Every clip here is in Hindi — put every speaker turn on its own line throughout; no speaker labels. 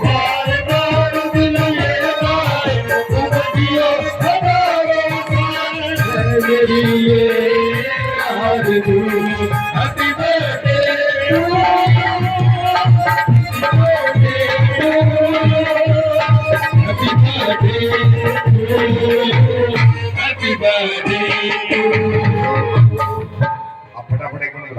बार बार दिल ये गाए तुम जियो हजारों साल मेरी ये आरज़ू happy birthday to you happy birthday आप फटाफट एक मिनट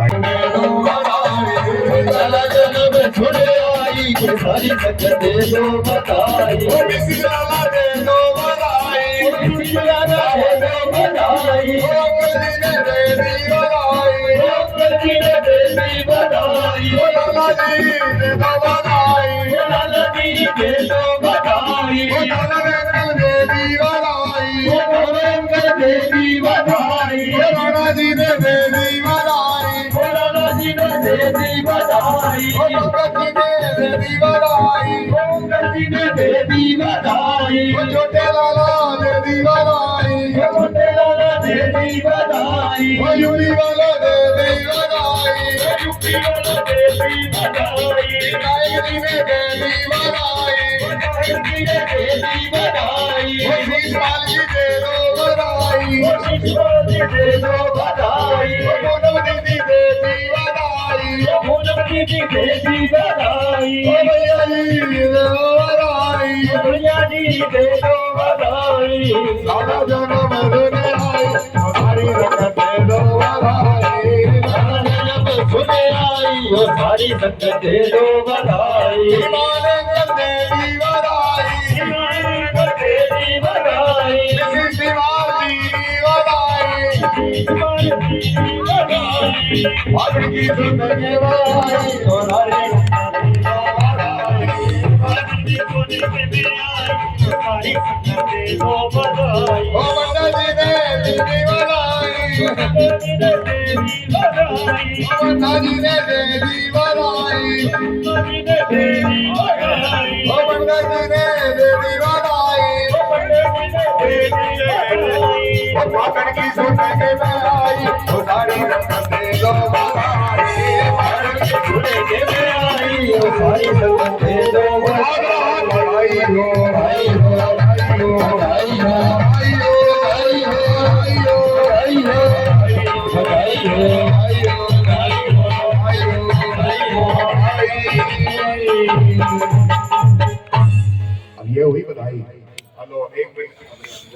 जन्म छोड़े आई के सारी सच्चे दे दो बताई ओ बिस्मिल्लाह दे दो बताई ओ बिस्मिल्लाह दे दो बताई ओ कलीने दे दी बताई ओ कलीने दे दी बताई ओ लाला जी दे दो बताई ओ लाला जी दे दो बताई ओ लाला दे दी बताई ओ लाला दे दी बताई ओ लाला जी दे दी बताई ओ लाला जी दे दी बताई ओ लाला जी दे दी बताई ओ लाला जी दे दी बताई ओ छोटे लाला दे दी बताई ओ छोटे लाला दे दी बताई ओ यूपी वाला दे दी बताई ओ यूपी वाला दे दी बताई नायक जी ने दे दी बताई ओ नायक जी ने दे दी बताई ओ शिशपाल जी दे दो बताई ओ शिशपाल जी दे दो बताई ओ पूनम दीदी दे दी बताई ओ पूनम दीदी दे दी बताई ओ भैया जी दे दो बताई ओ भैया जी दे दो बताई सारा जन्म सुने आई हमारी रंगत दे दो बताई सारा जन्म सुने आई ओ सारी रंगत दे दो बताई ईमान दे दी बताई ईमान दे दी बताई शिवाजी बताई शिवाजी बताई आगे की सुनने वाली ओ नारी ओ बंदा जी ने दीदी बनाई ओ बंदा जी ने दीदी बनाई ओ बंदा जी ने दीदी बनाई ओ पाकड़ की सुनने में आई ओ सारी रंगत दे दो बताई पाकड़ की सुनने में आई ओ सारी रंगत दे दो बताई हो भाई हो भाई हो अब ये हुई बधाई। हेलो एक मिनट